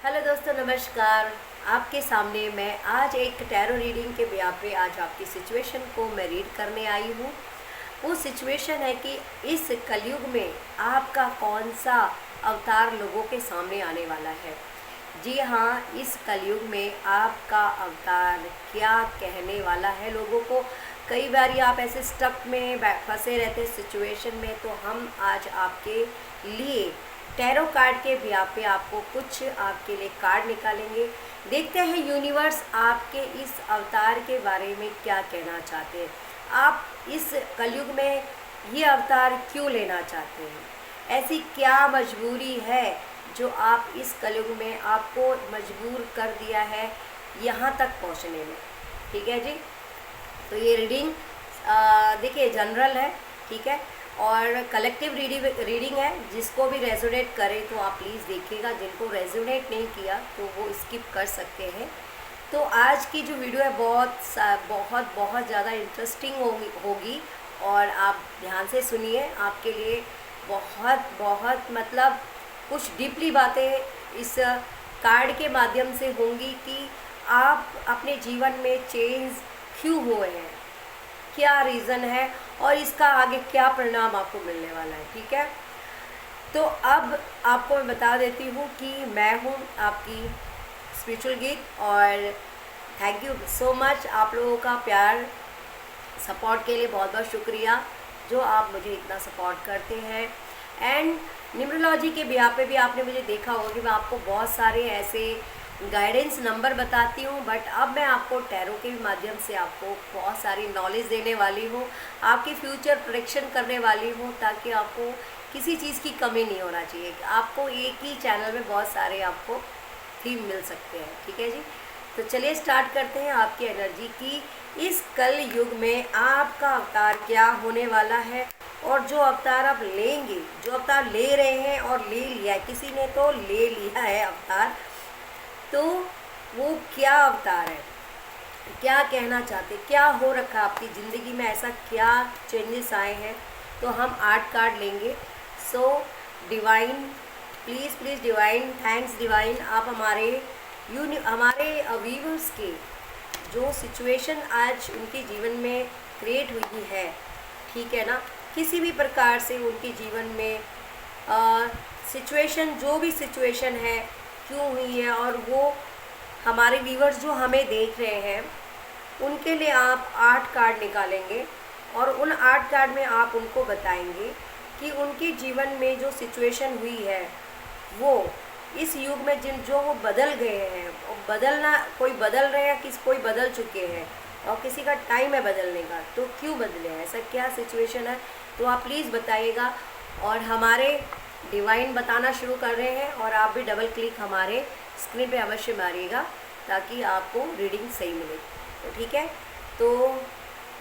Hello दोस्तों, नमस्कार। आपके सामने मैं आज एक टैरो रीडिंग के ब्याह पे आज आपकी सिचुएशन को मैं रीड करने आई हूँ। वो सिचुएशन है कि इस कलयुग में आपका कौन सा अवतार लोगों के सामने आने वाला है। जी हाँ, इस कलयुग में आपका अवतार क्या कहने वाला है लोगों को। कई बार आप ऐसे स्टक में फंसे रहते सिचुएशन में, तो हम आज आपके लिए टैरो कार्ड के ब्याह पे आपको कुछ आपके लिए कार्ड निकालेंगे। देखते हैं यूनिवर्स आपके इस अवतार के बारे में क्या कहना चाहते हैं। आप इस कलयुग में ये अवतार क्यों लेना चाहते हैं, ऐसी क्या मजबूरी है जो आप इस कलयुग में आपको मजबूर कर दिया है यहाँ तक पहुँचने में। ठीक है जी। तो ये रीडिंग देखिए जनरल है, ठीक है, और कलेक्टिव रीडिंग है। जिसको भी रेजोनेट करे तो आप प्लीज़ देखिएगा, जिनको रेजोनेट नहीं किया तो वो स्किप कर सकते हैं। तो आज की जो वीडियो है बहुत बहुत ज़्यादा इंटरेस्टिंग होगी और आप ध्यान से सुनिए। आपके लिए बहुत बहुत मतलब कुछ डीपली बातें इस कार्ड के माध्यम से होंगी कि आप अपने जीवन में चेंज क्यों हुए हैं, क्या रीज़न है और इसका आगे क्या परिणाम आपको मिलने वाला है। ठीक है, तो अब आपको मैं बता देती हूँ कि मैं हूँ आपकी स्पिरिचुअल गीत। और थैंक यू सो मच, आप लोगों का प्यार सपोर्ट के लिए बहुत बहुत शुक्रिया जो आप मुझे इतना सपोर्ट करते हैं। एंड न्यूमरोलॉजी के ब्याह पे भी आपने मुझे देखा होगा कि मैं आपको बहुत सारे ऐसे गाइडेंस नंबर बताती हूँ, बट अब मैं आपको टैरो के माध्यम से आपको बहुत सारी नॉलेज देने वाली हूँ, आपकी फ्यूचर प्रेडिक्शन करने वाली हूँ, ताकि आपको किसी चीज़ की कमी नहीं होना चाहिए। आपको एक ही चैनल में बहुत सारे आपको थीम मिल सकते हैं। ठीक है जी, तो चलिए स्टार्ट करते हैं आपकी एनर्जी की इस कल युग में आपका अवतार क्या होने वाला है। और जो अवतार आप लेंगे, जो अवतार ले रहे हैं और ले लिया है, किसी ने तो ले लिया है अवतार, तो वो क्या अवतार है, क्या कहना चाहते, क्या हो रखा है आपकी ज़िंदगी में, ऐसा क्या चेंजेस आए हैं। तो हम 8 कार्ड लेंगे। So divine, please please divine, thanks divine, आप हमारे व्यूवर्स के जो सिचुएशन आज उनके जीवन में क्रिएट हुई है, ठीक है ना, किसी भी प्रकार से उनके जीवन में सिचुएशन, जो भी सिचुएशन है क्यों हुई है, और वो हमारे व्यूवर्स जो हमें देख रहे हैं उनके लिए आप 8 कार्ड निकालेंगे। और उन 8 कार्ड में आप उनको बताएंगे कि उनके जीवन में जो सिचुएशन हुई है वो इस युग में जो वो बदल गए हैं, बदलना, कोई बदल रहे हैं, कोई बदल चुके हैं और किसी का टाइम है बदलने का, तो क्यों बदले हैं, ऐसा क्या सिचुएशन है, तो आप प्लीज़ बताइएगा। और हमारे डिवाइन बताना शुरू कर रहे हैं और आप भी डबल क्लिक हमारे स्क्रीन पे अवश्य मारिएगा ताकि आपको रीडिंग सही मिले। तो ठीक है, तो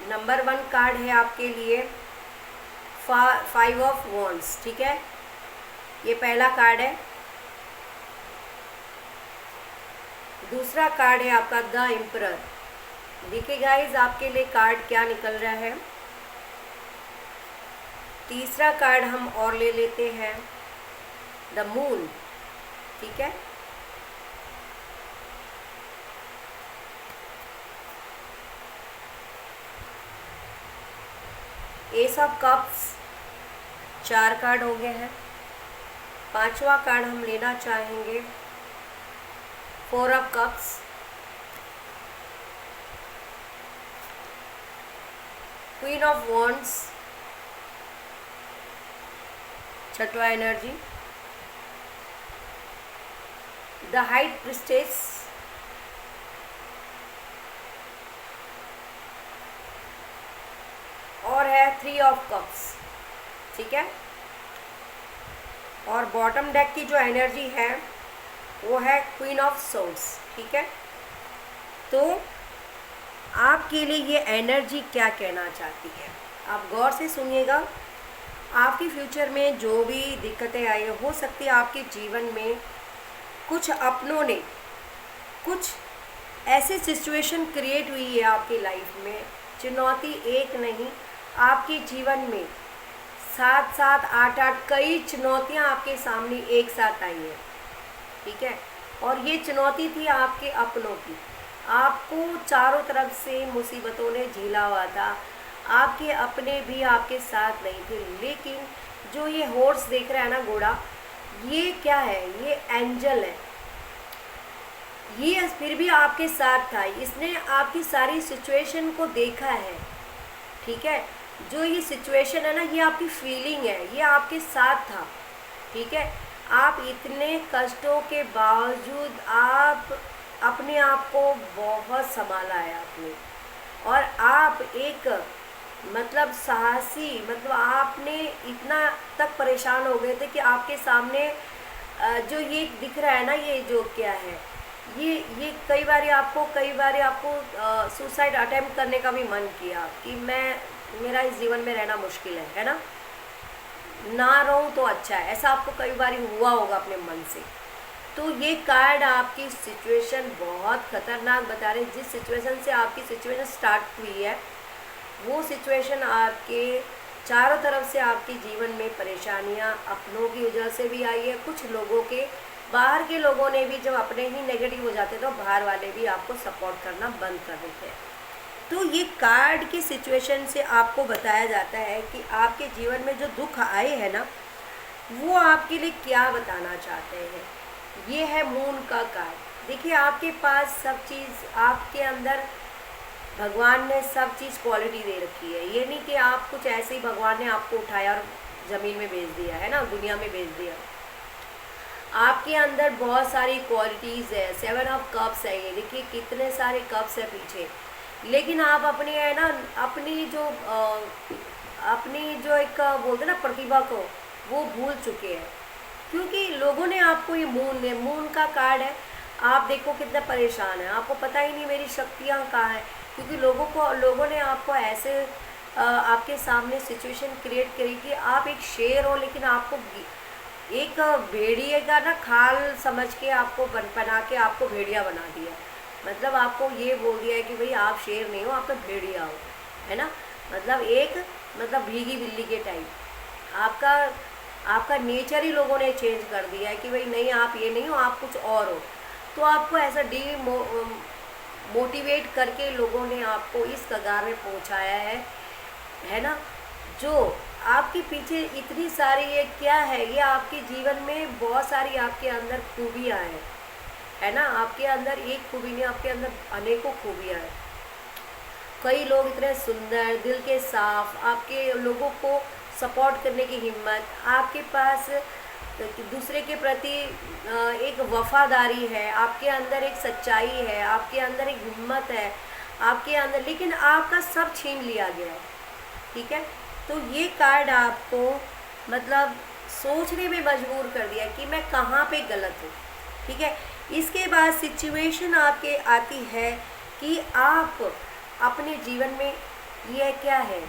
नंबर 1 कार्ड है आपके लिए 5 ऑफ वॉन्ड्स। ठीक है, ये पहला कार्ड है। दूसरा कार्ड है आपका द एम्परर। देखिए गाइज आपके लिए कार्ड क्या निकल रहा है। तीसरा कार्ड हम और ले लेते हैं, द मून। ठीक है, एस ऑफ कप्स, 4 कार्ड हो गए हैं। 5वां कार्ड हम लेना चाहेंगे 4 of cups, queen of wands, 6वां एनर्जी, द हाइट प्रिस्टेस, और है 3 ऑफ कप्स। ठीक है, और बॉटम डेक की जो एनर्जी है वो है क्वीन ऑफ सोर्ड्स। ठीक है, तो आपके लिए ये एनर्जी क्या कहना चाहती है, आप गौर से सुनिएगा। आपके फ्यूचर में जो भी दिक्कतें आई हो सकती है आपके जीवन में कुछ अपनों ने कुछ ऐसे सिचुएशन क्रिएट हुई है आपकी लाइफ में, चुनौती एक नहीं, आपके जीवन में 7-7, 8-8 कई चुनौतियां आपके सामने एक साथ आई हैं। ठीक है, और ये चुनौती थी आपके अपनों की। आपको चारों तरफ से मुसीबतों ने झेला हुआ था, आपके अपने भी आपके साथ नहीं थे। लेकिन जो ये हॉर्स देख रहा है ना, घोड़ा, ये क्या है? ये एंजल है। ये फिर भी आपके साथ था, इसने आपकी सारी सिचुएशन को देखा है, ठीक है। जो ये सिचुएशन है ना, ये आपकी फीलिंग है, ये आपके साथ था, ठीक है। आप इतने कष्टों के बावजूद आप अपने आप को बहुत संभाला है आपने, और आप एक मतलब साहसी, मतलब आपने इतना तक परेशान हो गए थे कि आपके सामने जो ये दिख रहा है ना, ये जो क्या है, ये कई बार आपको सुसाइड अटेम्प्ट करने का भी मन किया कि मेरा इस जीवन में रहना मुश्किल है ना रहूं तो अच्छा है, ऐसा आपको कई बार हुआ होगा अपने मन से। तो ये कार्ड आपकी सिचुएशन बहुत खतरनाक बता रहे हैं। जिस सिचुएशन से आपकी सिचुएशन स्टार्ट हुई है, वो सिचुएशन आपके चारों तरफ से आपके जीवन में परेशानियां अपनों की वजह से भी आई है। कुछ लोगों के, बाहर के लोगों ने भी, जब अपने ही नेगेटिव हो जाते तो बाहर वाले भी आपको सपोर्ट करना बंद कर देते हैं। तो ये कार्ड की सिचुएशन से आपको बताया जाता है कि आपके जीवन में जो दुख आए हैं ना, वो आपके लिए क्या बताना चाहते हैं। ये है मून का कार्ड। देखिए, आपके पास सब चीज़, आपके अंदर भगवान ने सब चीज़ क्वालिटी दे रखी है। ये नहीं कि आप कुछ ऐसे ही भगवान ने आपको उठाया और ज़मीन में भेज दिया है ना, दुनिया में भेज दिया। आपके अंदर बहुत सारी क्वालिटीज़ है। 7 ऑफ कप्स है, ये देखिए कितने सारे कप्स है पीछे। लेकिन आप अपने है ना, अपनी जो एक बोलते ना प्रतिभा को, वो भूल चुके हैं, क्योंकि लोगों ने आपको, ये मून का कार्ड है। आप देखो कितना परेशान है, आपको पता ही नहीं मेरी शक्तियाँ कहाँ हैं, क्योंकि लोगों ने आपको ऐसे आपके सामने सिचुएशन क्रिएट करी कि आप एक शेर हो, लेकिन आपको एक भेड़िए का ना खाल समझ के आपको बना के आपको भेड़िया बना दिया। मतलब आपको ये बोल दिया है कि भाई आप शेर नहीं हो, आप तो भेड़िया हो, है ना। मतलब भीगी बिल्ली के टाइप आपका नेचर ही लोगों ने चेंज कर दिया है कि भाई नहीं, आप ये नहीं हो, आप कुछ और हो। तो आपको ऐसा मोटिवेट करके लोगों ने आपको इस कगार में पहुंचाया है ना। जो आपके पीछे इतनी सारी, ये क्या है, ये आपके जीवन में बहुत सारी आपके अंदर खूबियाँ हैं, है ना। आपके अंदर एक खूबी नहीं, आपके अंदर अनेकों खूबियाँ हैं। कई लोग इतने सुंदर, दिल के साफ, आपके लोगों को सपोर्ट करने की हिम्मत, आपके पास दूसरे के प्रति एक वफादारी है, आपके अंदर एक सच्चाई है, आपके अंदर एक हिम्मत है आपके अंदर, लेकिन आपका सब छीन लिया गया है, ठीक है। तो ये कार्ड आपको मतलब सोचने में मजबूर कर दिया कि मैं कहाँ पे गलत हूँ, ठीक है। इसके बाद सिचुएशन आपके आती है कि आप अपने जीवन में, ये क्या है,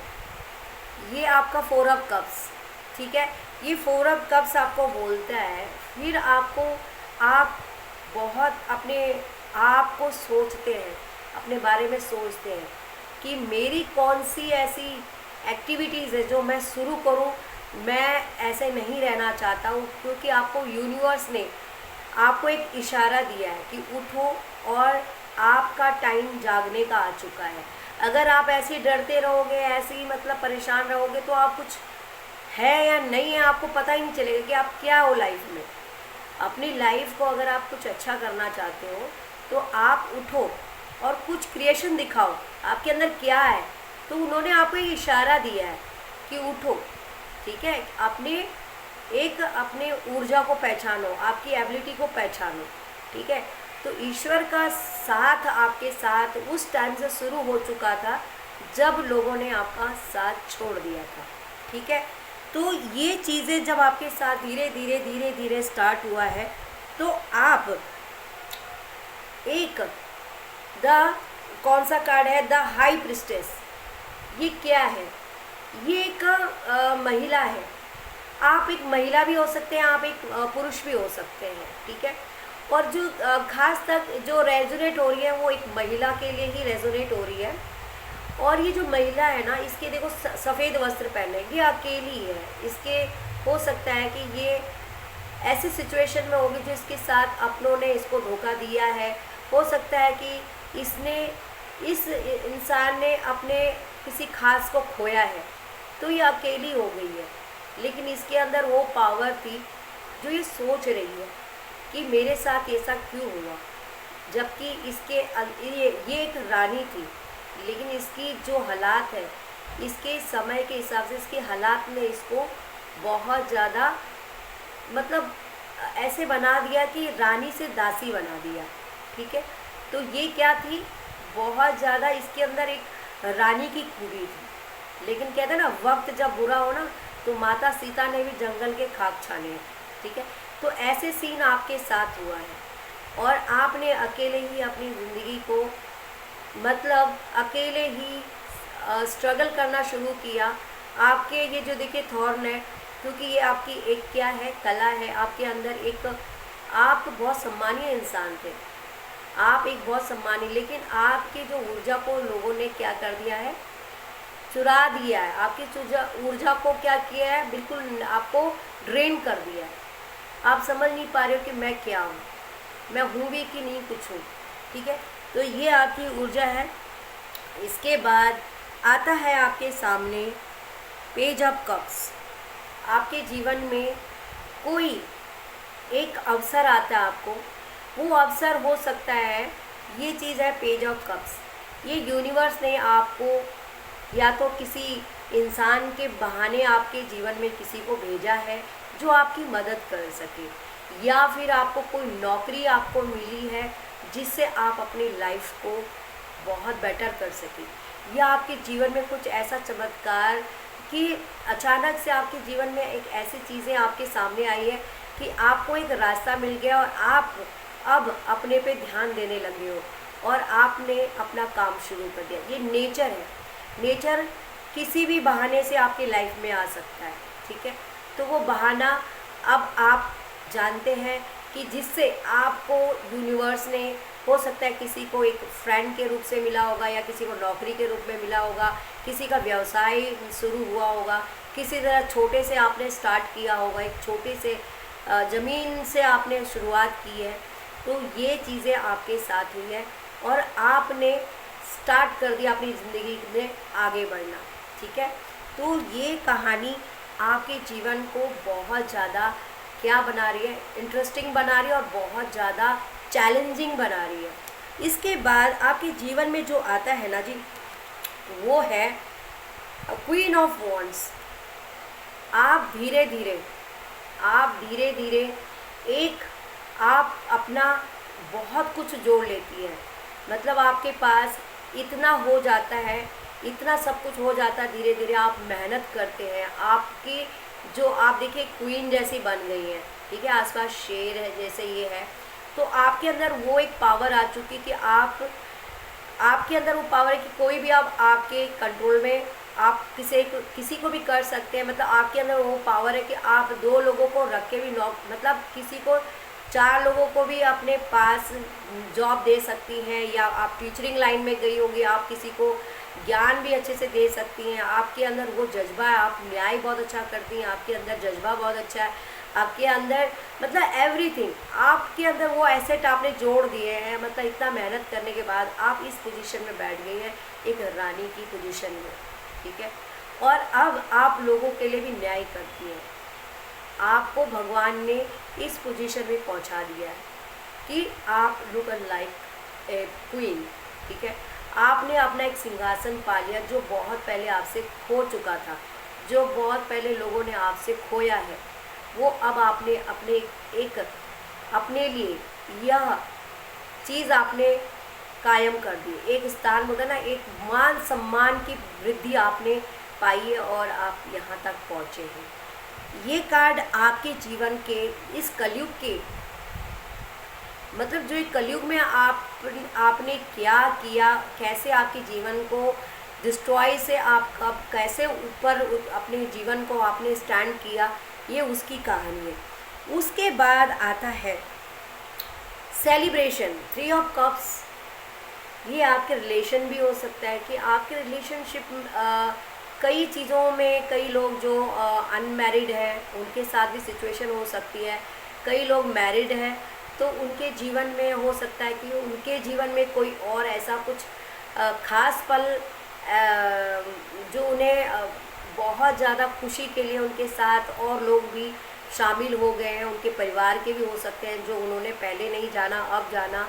ये आपका 4 ऑफ कप्स, ठीक है। ये 4 ऑफ कप्स आपको बोलता है, फिर आप बहुत अपने आप को सोचते हैं, अपने बारे में सोचते हैं कि मेरी कौन सी ऐसी एक्टिविटीज़ है जो मैं शुरू करूं। मैं ऐसे नहीं रहना चाहता हूं, क्योंकि आपको यूनिवर्स ने आपको एक इशारा दिया है कि उठो और आपका टाइम जागने का आ चुका है। अगर आप ऐसे डरते रहोगे, ऐसे ही मतलब परेशान रहोगे, तो आप कुछ है या नहीं है आपको पता ही नहीं चलेगा कि आप क्या हो लाइफ में। अपनी लाइफ को अगर आप कुछ अच्छा करना चाहते हो तो आप उठो और कुछ क्रिएशन दिखाओ, आपके अंदर क्या है। तो उन्होंने आपको एक इशारा दिया है कि उठो, ठीक है। अपने ऊर्जा को पहचानो, आपकी एबिलिटी को पहचानो, ठीक है। तो ईश्वर का साथ आपके साथ उस टाइम से शुरू हो चुका था जब लोगों ने आपका साथ छोड़ दिया था, ठीक है। तो ये चीज़ें जब आपके साथ धीरे धीरे स्टार्ट हुआ है, तो आप कौन सा कार्ड है, द हाई प्रिस्टेस। ये क्या है, ये एक महिला है। आप एक महिला भी हो सकते हैं, आप एक पुरुष भी हो सकते हैं, ठीक है। और जो खास तक जो रेजोनेट हो रही है, वो एक महिला के लिए ही रेजोनेट हो रही है। और ये जो महिला है ना, इसके देखो सफ़ेद वस्त्र पहने, ये अकेली है। इसके हो सकता है कि ये ऐसी सिचुएशन में होगी जिसके साथ अपनों ने इसको धोखा दिया है। हो सकता है कि इस इंसान ने अपने किसी खास को खोया है, तो ये अकेली हो गई है, लेकिन इसके अंदर वो पावर थी जो ये सोच रही है कि मेरे साथ ऐसा क्यों हुआ, जबकि ये एक रानी थी, लेकिन इसकी जो हालात है, इसके समय के हिसाब से इसके हालात ने इसको बहुत ज़्यादा मतलब ऐसे बना दिया कि रानी से दासी बना दिया। ठीक है, तो ये क्या थी, बहुत ज़्यादा इसके अंदर एक रानी की खूबी थी। लेकिन कहते हैं ना, वक्त जब बुरा हो ना, तो माता सीता ने भी जंगल के खाक छाने हैं। ठीक है, तो ऐसे सीन आपके साथ हुआ है और आपने अकेले ही अपनी ज़िंदगी को मतलब अकेले ही स्ट्रगल करना शुरू किया। आपके ये जो देखिए थॉर्न है, क्योंकि ये आपकी एक क्या है, कला है आपके अंदर। एक आप बहुत सम्मानीय इंसान थे, आप एक बहुत सम्मानीय, लेकिन आपकी जो ऊर्जा को लोगों ने क्या कर दिया है, चुरा दिया है। आपकी ऊर्जा को क्या किया है, बिल्कुल आपको ड्रेन कर दिया है। आप समझ नहीं पा रहे हो कि मैं क्या हूँ, मैं हूँ भी कि नहीं कुछ हूँ। ठीक है, तो ये आपकी ऊर्जा है। इसके बाद आता है आपके सामने पेज ऑफ कप्स। आपके जीवन में कोई एक अवसर आता है आपको, वो अवसर हो सकता है, ये चीज़ है पेज ऑफ कप्स। ये यूनिवर्स ने आपको या तो किसी इंसान के बहाने आपके जीवन में किसी को भेजा है जो आपकी मदद कर सके, या फिर आपको कोई नौकरी आपको मिली है जिससे आप अपनी लाइफ को बहुत बेटर कर सके, या आपके जीवन में कुछ ऐसा चमत्कार कि अचानक से आपके जीवन में एक ऐसी चीज़ें आपके सामने आई है कि आपको एक रास्ता मिल गया और आप अब अपने पे ध्यान देने लगे हो और आपने अपना काम शुरू कर दिया। ये नेचर है, नेचर किसी भी बहाने से आपकी लाइफ में आ सकता है। ठीक है, तो वो बहाना अब आप जानते हैं कि जिससे आपको यूनिवर्स ने, हो सकता है किसी को एक फ्रेंड के रूप से मिला होगा, या किसी को नौकरी के रूप में मिला होगा, किसी का व्यवसाय शुरू हुआ होगा, किसी तरह छोटे से आपने स्टार्ट किया होगा, एक छोटे से ज़मीन से आपने शुरुआत की है। तो ये चीज़ें आपके साथ हुई है और आपने स्टार्ट कर दिया अपनी ज़िंदगी में आगे बढ़ना। ठीक है, तो ये कहानी आपके जीवन को बहुत ज़्यादा क्या बना रही है, इंटरेस्टिंग बना रही है और बहुत ज़्यादा चैलेंजिंग बना रही है। इसके बाद आपके जीवन में जो आता है ना जी, वो है क्वीन ऑफ वॉन्ड्स। आप धीरे धीरे आप अपना बहुत कुछ जोड़ लेती है। मतलब आपके पास इतना हो जाता है, इतना सब कुछ हो जाता है, धीरे धीरे आप मेहनत करते हैं, आपकी जो आप देखिए क्वीन जैसी बन गई है। ठीक है, आसपास शेर है जैसे ये है, तो आपके अंदर वो एक पावर आ चुकी कि आपके अंदर वो पावर है कि कोई भी आप आपके कंट्रोल में आप किसी को भी कर सकते हैं। मतलब आपके अंदर वो पावर है कि आप 2 लोगों को रख के भी मतलब किसी को 4 लोगों को भी अपने पास जॉब दे सकती हैं, या आप टीचरिंग लाइन में गई होगी, आप किसी को ज्ञान भी अच्छे से दे सकती हैं। आपके अंदर वो जज्बा है, आप न्याय बहुत अच्छा करती हैं, आपके अंदर जज्बा बहुत अच्छा है, आपके अंदर मतलब एवरीथिंग, आपके अंदर वो एसेट आपने जोड़ दिए हैं। मतलब इतना मेहनत करने के बाद आप इस पोजीशन में बैठ गई हैं, एक रानी की पोजीशन में। ठीक है, और अब आप लोगों के लिए भी न्याय करती हैं। आपको भगवान ने इस पोजीशन में पहुंचा दिया है कि आप लुक लाइक ए क्वीन। ठीक है, आपने अपना एक सिंहासन पा लिया जो बहुत पहले आपसे खो चुका था, जो बहुत पहले लोगों ने आपसे खोया है, वो अब आपने अपने लिए यह चीज़ आपने कायम कर दी। एक स्थान होता ना, एक मान सम्मान की वृद्धि आपने पाई है और आप यहाँ तक पहुँचे हैं। ये कार्ड आपके जीवन के इस कलयुग के, मतलब जो एक कलयुग में आपने क्या किया, कैसे आपके जीवन को डिस्ट्रॉय से आप कब कैसे ऊपर अपने जीवन को आपने स्टैंड किया, ये उसकी कहानी है। उसके बाद आता है सेलिब्रेशन, 3 ऑफ कप्स। ये आपके रिलेशन भी हो सकता है कि आपके रिलेशनशिप कई चीज़ों में, कई लोग जो अनमैरिड हैं उनके साथ भी सिचुएशन हो सकती है, कई लोग मैरिड हैं, तो उनके जीवन में हो सकता है कि उनके जीवन में कोई और ऐसा कुछ ख़ास पल जो उन्हें बहुत ज़्यादा खुशी के लिए उनके साथ और लोग भी शामिल हो गए हैं, उनके परिवार के भी हो सकते हैं जो उन्होंने पहले नहीं जाना अब जाना,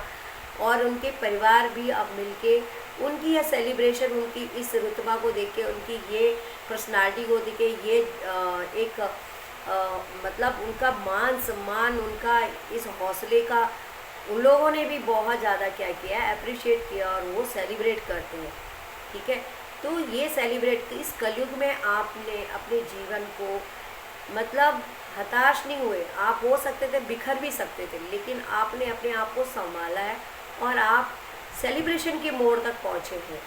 और उनके परिवार भी अब मिलके उनकी यह सेलिब्रेशन, उनकी इस रुतबा को देख के, उनकी ये पर्सनालिटी को देख के, ये एक मतलब उनका मान सम्मान, उनका इस हौसले का उन लोगों ने भी बहुत ज़्यादा क्या किया है, अप्रिशिएट किया, और वो सेलिब्रेट करते हैं। ठीक है, तो ये सेलिब्रेट इस कलयुग में आपने अपने जीवन को मतलब हताश नहीं हुए। आप हो सकते थे, बिखर भी सकते थे, लेकिन आपने अपने आप को संभाला है और आप सेलिब्रेशन के मोड़ तक पहुँचे हैं।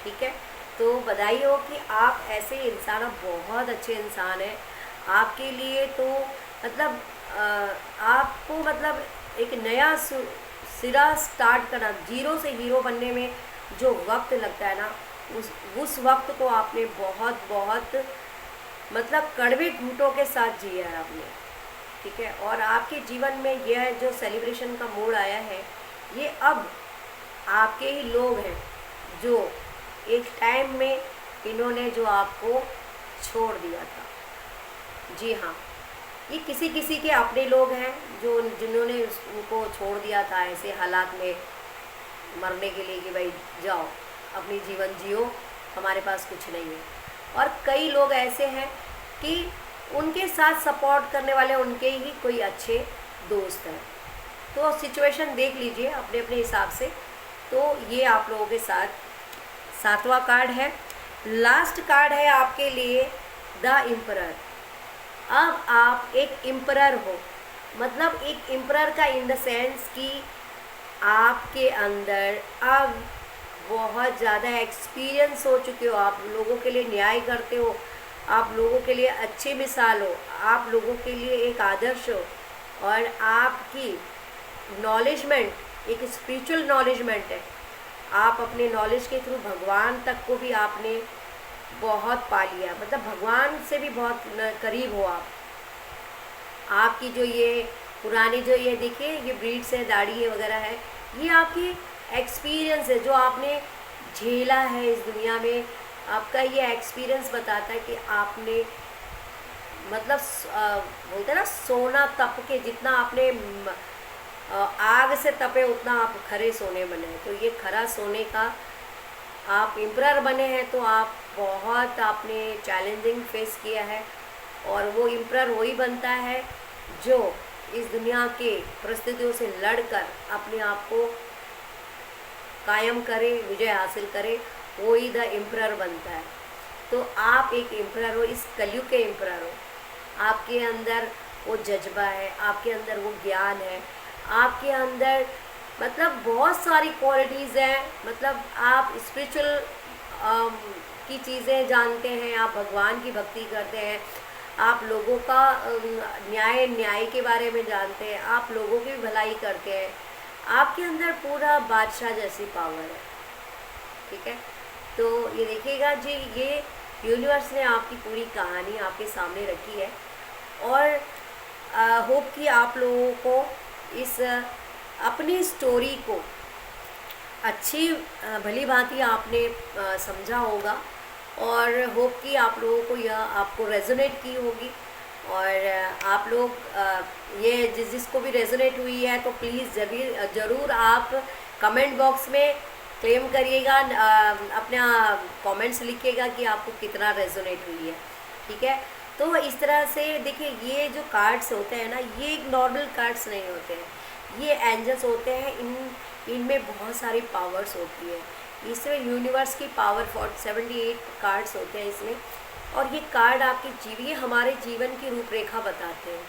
ठीक है, तो बधाई हो कि आप ऐसे इंसान, आप बहुत अच्छे इंसान हैं। आपके लिए तो मतलब आपको मतलब एक नया सिरा स्टार्ट करना, जीरो से हीरो बनने में जो वक्त लगता है ना, उस वक्त को आपने बहुत बहुत मतलब कड़वे घूंटों के साथ जिया है आपने। ठीक है, और आपके जीवन में यह जो सेलिब्रेशन का मोड़ आया है, ये अब आपके ही लोग हैं जो एक टाइम में इन्होंने जो आपको छोड़ दिया था। जी हाँ, ये किसी किसी के अपने लोग हैं जो जिन्होंने उनको छोड़ दिया था ऐसे हालात में मरने के लिए कि भाई जाओ अपनी जीवन जियो, हमारे पास कुछ नहीं है। और कई लोग ऐसे हैं कि उनके साथ सपोर्ट करने वाले उनके ही कोई अच्छे दोस्त हैं। तो सिचुएशन देख लीजिए अपने अपने हिसाब से। तो ये आप लोगों के साथ 7वां कार्ड है, लास्ट कार्ड है आपके लिए द एम्परर। अब आप एक एम्परर हो, मतलब एक एम्परर का इन द सेंस कि आपके अंदर अब बहुत ज़्यादा एक्सपीरियंस हो चुके हो, आप लोगों के लिए न्याय करते हो, आप लोगों के लिए अच्छी मिसाल हो, आप लोगों के लिए एक आदर्श हो, और आपकी नॉलेजमेंट एक स्पिरिचुअल नॉलेजमेंट है। आप अपने नॉलेज के थ्रू भगवान तक को भी आपने बहुत पा लिया, मतलब भगवान से भी बहुत करीब हो आप। आपकी जो ये पुरानी जो ये देखिए ये ब्रीड्स है, दाढ़ी है वगैरह है, ये आपकी एक्सपीरियंस है जो आपने झेला है इस दुनिया में। आपका ये एक्सपीरियंस बताता है कि आपने मतलब बोलते हैं ना सोना तप के, जितना आपने आग से तपे उतना आप खरे सोने बने हैं। तो ये खरा सोने का आप एम्परर बने हैं, तो आप बहुत आपने चैलेंजिंग फेस किया है, और वो एम्परर वही बनता है जो इस दुनिया के परिस्थितियों से लड़कर अपने आप को कायम करे, विजय हासिल करे, वो ही द एम्परर बनता है। तो आप एक एम्परर हो, इस कलयुग के एम्परर हो। आपके अंदर वो जज्बा है, आपके अंदर वो ज्ञान है, आपके अंदर मतलब बहुत सारी क्वालिटीज़ हैं। मतलब आप स्पिरिचुअल की चीज़ें जानते हैं, आप भगवान की भक्ति करते हैं, आप लोगों का न्याय के बारे में जानते हैं, आप लोगों की भलाई करते हैं। आपके अंदर पूरा बादशाह जैसी पावर है। ठीक है, तो ये देखिएगा जी, ये यूनिवर्स ने आपकी पूरी कहानी आपके सामने रखी है, और होप कि आप लोगों को इस अपनी स्टोरी को अच्छी भली भांति आपने समझा होगा, और होप कि आप लोगों को यह आपको रेजोनेट की होगी। और आप लोग ये जिसको भी रेजोनेट हुई है तो प्लीज़ ज़रूर आप कमेंट बॉक्स में क्लेम करिएगा, अपना कमेंट्स लिखिएगा कि आपको कितना रेजोनेट हुई है। ठीक है, तो इस तरह से देखिए ये जो कार्ड्स होते हैं ना, ये नॉर्मल कार्ड्स नहीं होते हैं, ये एंजल्स होते हैं। इनमें बहुत सारी पावर्स होती है। इसमें यूनिवर्स की पावर 78 कार्ड्स होते हैं इसमें, और ये कार्ड आपके हमारे जीवन की रूपरेखा बताते हैं।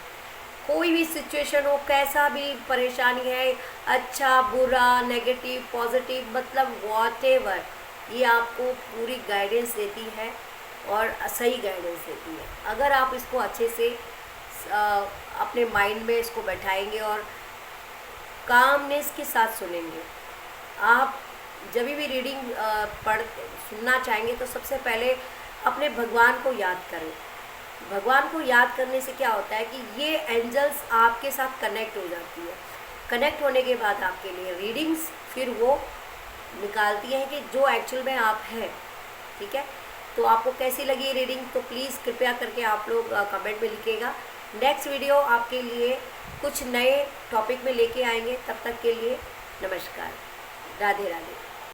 कोई भी सिचुएशन हो, कैसा भी परेशानी है, अच्छा बुरा नेगेटिव पॉजिटिव, मतलब वॉटेवर, ये आपको पूरी गाइडेंस देती है और सही गाइडेंस देती है। अगर आप इसको अच्छे से अपने माइंड में इसको बैठाएंगे और कामनेस के साथ सुनेंगे। आप जब भी रीडिंग सुनना चाहेंगे तो सबसे पहले अपने भगवान को याद करें, भगवान को याद करने से क्या होता है कि ये एंजल्स आपके साथ कनेक्ट हो जाती है। कनेक्ट होने के बाद आपके लिए रीडिंग्स फिर वो निकालती हैं कि जो एक्चुअल में आप हैं। ठीक है, तो आपको कैसी लगी रीडिंग, तो प्लीज़ कृपया करके आप लोग कमेंट में लिखिएगा। नेक्स्ट वीडियो आपके लिए कुछ नए टॉपिक में लेके आएंगे। तब तक के लिए नमस्कार, राधे राधे।